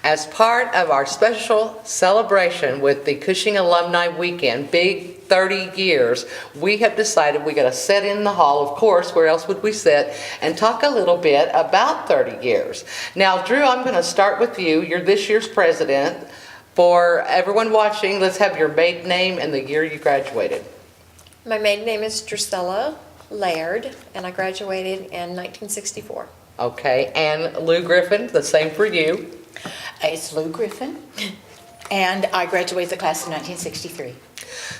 As part of our special celebration with the Cushing Alumni Weekend, big 30 years, we have decided we got to sit in the hall, of course, where else would we sit, and talk a little bit about 30 years. Now, Drew, I'm going to start with you. You're this year's president. For everyone watching, let's have your maiden name and the year you graduated. My maiden name is Drusilla Laird, and I graduated in 1964. Okay, and Lou Griffin, the same for you. It's Lou Griffin, and I graduated the class in 1963.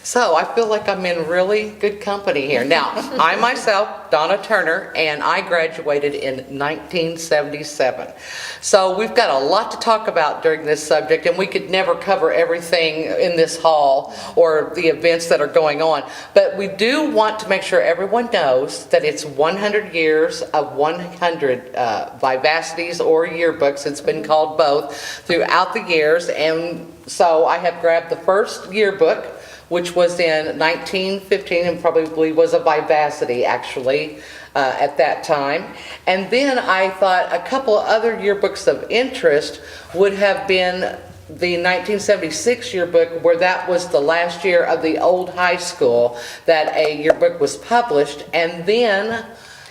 So I feel like I'm in really good company here. Now, I myself, Donna Turner, and I graduated in 1977. So we've got a lot to talk about during this subject, and we could never cover everything in this hall or the events that are going on. But we do want to make sure everyone knows that it's 100 years of 100 vivacities or yearbooks. It's been called both throughout the years. And so I have grabbed the first yearbook, which was in 1915 and probably was a vivacity actually at that time. And then I thought a couple other yearbooks of interest would have been the 1976 yearbook, where that was the last year of the old high school that a yearbook was published. And then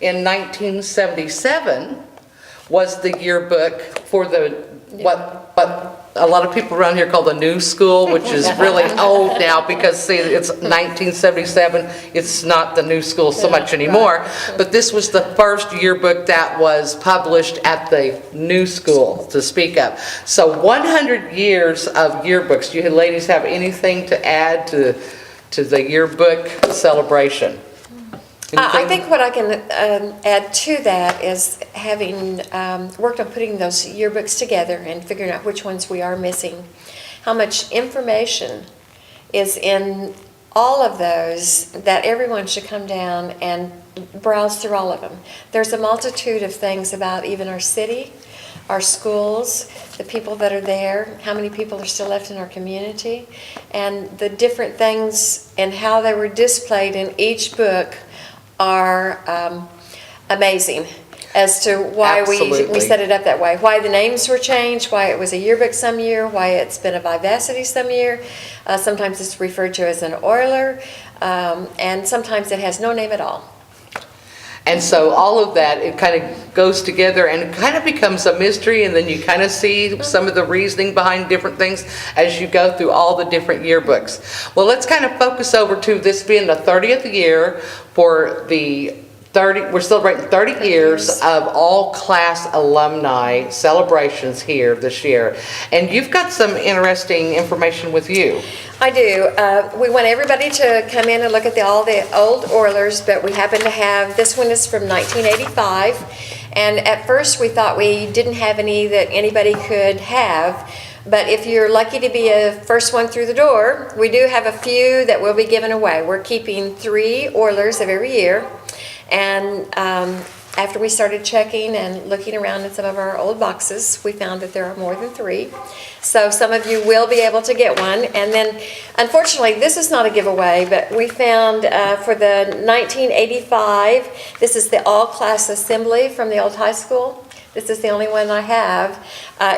in 1977 was the yearbook for the what a lot of people around here call the new school, which is really old now because, see, it's 1977. It's not the new school so much anymore. But this was the first yearbook that was published at the new school, to speak of. So 100 years of yearbooks. Do you ladies have anything to add to the yearbook celebration? I think what I can add to that is having worked on putting those yearbooks together and figuring out which ones we are missing, how much information is in all of those that everyone should come down and browse through all of them. There's a multitude of things about even our city, our schools, the people that are there, how many people are still left in our community, and the different things and how they were displayed in each book are amazing as to why we set it up that way, why the names were changed, why it was a yearbook some year, why it's been a vivacity some year. Sometimes it's referred to as an Oiler, and sometimes it has no name at all. And so all of that, it kind of goes together and it kind of becomes a mystery, and then you kind of see some of the reasoning behind different things as you go through all the different yearbooks. Well, let's kind of focus over to this being the 30th year for the we're celebrating 30 years of all class alumni celebrations here this year. And you've got some interesting information with you. I do. We want everybody to come in and look at all the old Oilers, but we happen to have, this one is from 1985. And at first we thought we didn't have any that anybody could have. But if you're lucky to be a first one through the door, we do have a few that will be given away. We're keeping 3 Oilers of every year. And after we started checking and looking around in some of our old boxes, we found that there are more than 3. So some of you will be able to get one. And then, unfortunately, this is not a giveaway, but we found for the 1985, this is the all-class assembly from the old high school. This is the only one I have.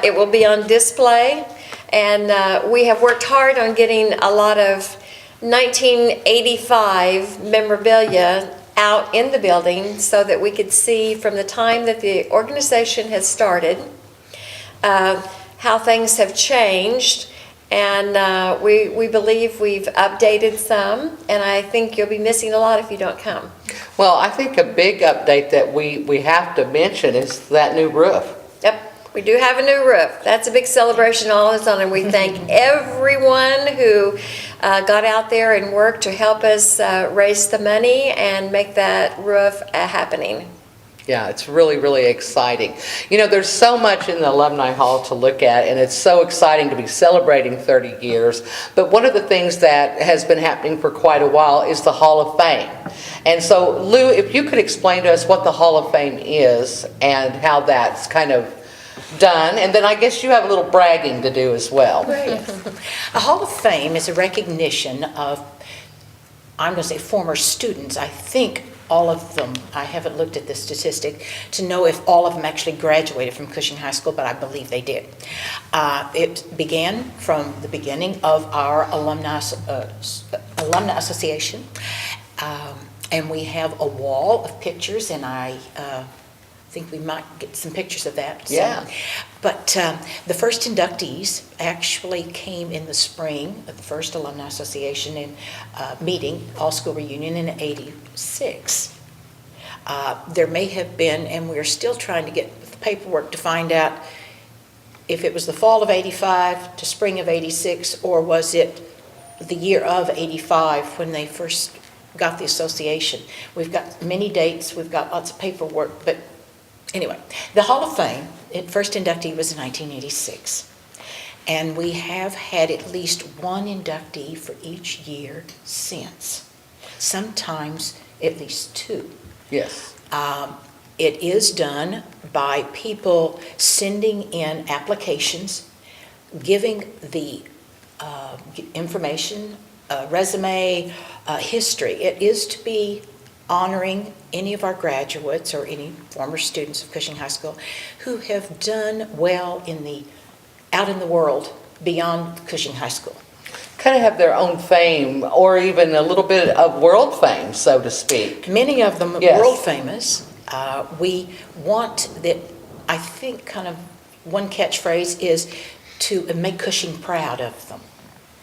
It will be on display. And we have worked hard on getting a lot of 1985 memorabilia out in the building so that we could see from the time that the organization has started how things have changed, and we believe we've updated some, and I think you'll be missing a lot if you don't come. Well, I think a big update that we have to mention is that new roof. Yep. We do have a new roof. That's a big celebration all on its own, and we thank everyone who got out there and worked to help us raise the money and make that roof happening. Yeah, it's really, really exciting. You know, there's so much in the Alumni Hall to look at, and it's so exciting to be celebrating 30 years. But one of the things that has been happening for quite a while is the Hall of Fame. And so, Lou, if you could explain to us what the Hall of Fame is and how that's kind of done, and then I guess you have a little bragging to do as well. Right. A Hall of Fame is a recognition of, I'm going to say, former students. I think all of them, I haven't looked at the statistic to know if all of them actually graduated from Cushing High School, but I believe they did. It began from the beginning of our alumni association, and we have a wall of pictures, and I think we might get some pictures of that. Yeah. But the first inductees actually came in the spring of the first Alumni Association meeting, all-school reunion in '86. There may have been, and we're still trying to get the paperwork to find out if it was the fall of '85 to spring of '86, or was it the year of '85 when they first got the association. We've got many dates, we've got lots of paperwork, but anyway, the Hall of Fame, first inductee was in 1986. And we have had at least one inductee for each year since, sometimes at least two. Yes. It is done by people sending in applications, giving the information, resume, history. It is to be honoring any of our graduates or any former students of Cushing High School who have done well out in the world beyond Cushing High School. Kind of have their own fame, or even a little bit of world fame, so to speak. Many of them Yes. world famous. We want that, I think kind of one catchphrase is to make Cushing proud of them.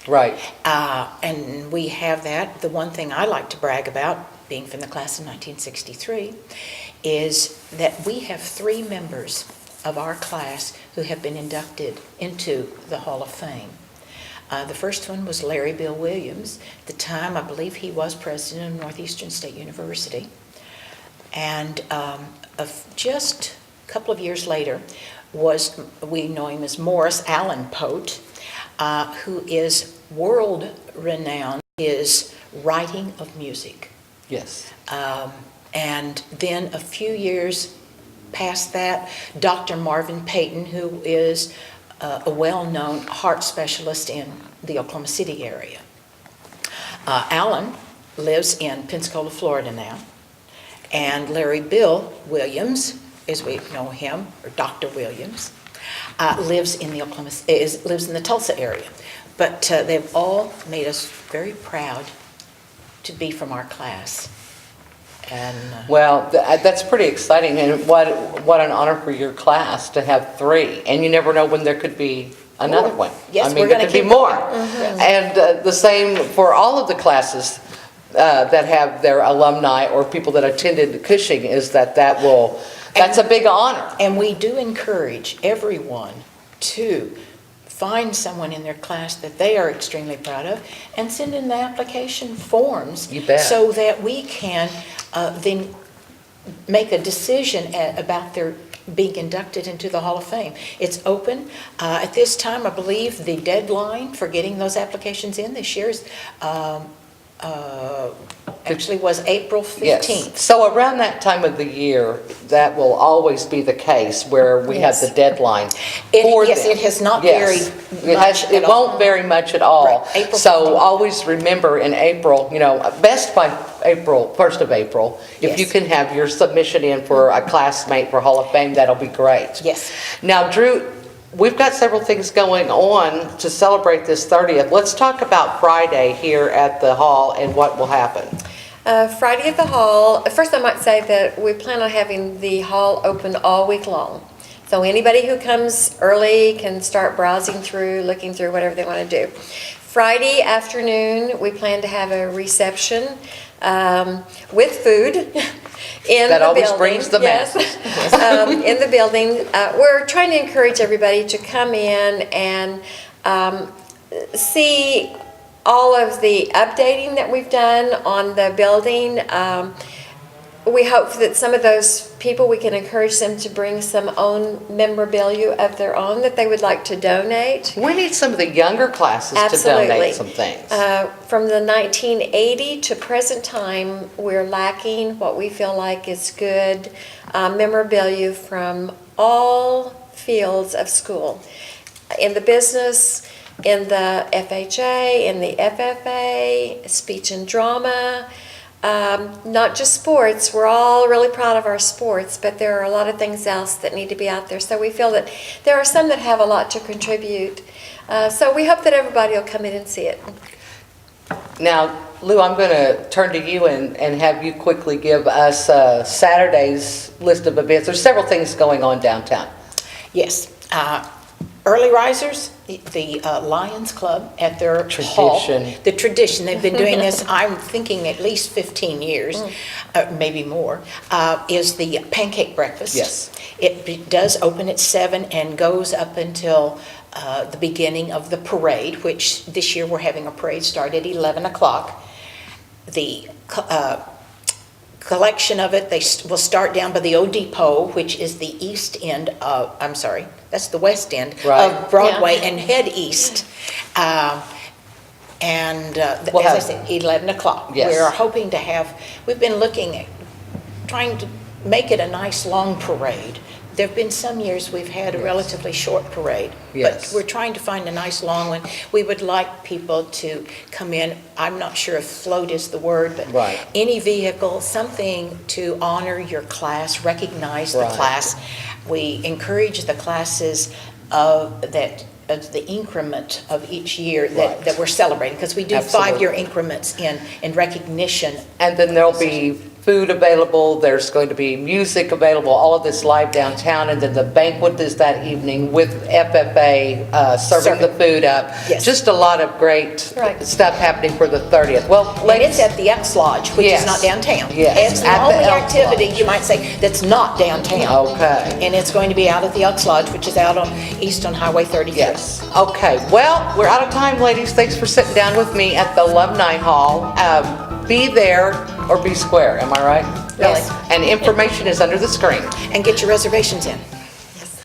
Right. And we have that. The one thing I like to brag about, being from the class of 1963, is that we have 3 members of our class who have been inducted into the Hall of Fame. The first one was Larry Bill Williams. At the time, I believe he was president of Northeastern State University. And just a couple of years later, we know him as Morris Allen Pote, who is world renowned his writing of music. Yes. And then a few years past that, Dr. Marvin Payton, who is a well-known heart specialist in the Oklahoma City area. Allen lives in Pensacola, Florida now, and Larry Bill Williams, as we know him, or Dr. Williams, lives in the Tulsa area. But they've all made us very proud to be from our class. And Well, that's pretty exciting, and what an honor for your class to have 3, and you never know when there could be another one. Yes, I mean, we're there gonna could be keep more. going. And the same for all of the classes that have their alumni or people that attended Cushing, is that's a big honor. And we do encourage everyone to find someone in their class that they are extremely proud of and send in the application forms. You bet. So that we can then make a decision about their being inducted into the Hall of Fame. It's open. At this time, I believe the deadline for getting those applications in this year is actually was April 15th. Yes. So around that time of the year, that will always be the case where we have the deadline for Yes, them. it has not Yes. varied much at It all. won't vary much at all. Right, April So 15th. always remember in April, best by April, 1st of April, if you Yes. can have your submission in for a classmate for Hall of Fame, that'll be great. Yes. Now, Drew, we've got several things going on to celebrate this 30th. Let's talk about Friday here at the Hall and what will happen. Friday at the Hall, first I might say that we plan on having the Hall open all week long. So anybody who comes early can start browsing through, looking through, whatever they want to do. Friday afternoon, we plan to have a reception with food in the building. That always brings the Yes. masses. In the building. We're trying to encourage everybody to come in and see all of the updating that we've done on the building. We hope that some of those people, we can encourage them to bring some own memorabilia of their own that they would like to donate. We need some of the younger classes to Absolutely. donate some things. From the 1980 to present time, we're lacking what we feel like is good memorabilia from all fields of school. In the business, in the FHA, in the FFA, speech and drama, not just sports. We're all really proud of our sports, but there are a lot of things else that need to be out there. So we feel that there are some that have a lot to contribute. So we hope that everybody will come in and see it. Now, Lou, I'm going to turn to you and have you quickly give us Saturday's list of events. There's several things going on downtown. Yes. Early risers, the Lions Club at their hall. The tradition. They've been doing this, I'm thinking at least 15 years, maybe more, is the pancake breakfast. Yes. It does open at 7 and goes up until the beginning of the parade, which this year we're having a parade start at 11 o'clock. The collection of it, they will start down by the old depot, which is the east end of, I'm sorry, that's the west end of Broadway, and head east. As I said, 11 o'clock. Yes. We're hoping to have, we've been looking at trying to make it a nice long parade. There have been some years we've had a relatively short parade, Yes. but we're trying to find a nice long one. We would like people to come in, I'm not sure if float is the word, but Right. any vehicle, something to honor your class, recognize the Right. class. We encourage the classes of the increment of each year Right. that we're celebrating, because we do Absolutely. 5-year increments in recognition. And then there'll be food available, there's going to be music available, all of this live downtown, and then the banquet is that evening with FFA serving the food up. Yes. Just a lot of great Right. stuff happening for the 30th. Well, And ladies, it's at the Elks Lodge, which Yes. is not downtown. Yes, It's the at the only Elks activity, Lodge. you might say, that's not downtown. Okay. And it's going to be out at the Elks Lodge, which is out on east on Highway 33. Yes. Okay. Well, we're out of time, ladies. Thanks for sitting down with me at the Alumni Hall. Be there or be square. Am I right? Yes. And information is under the screen. And get your reservations in.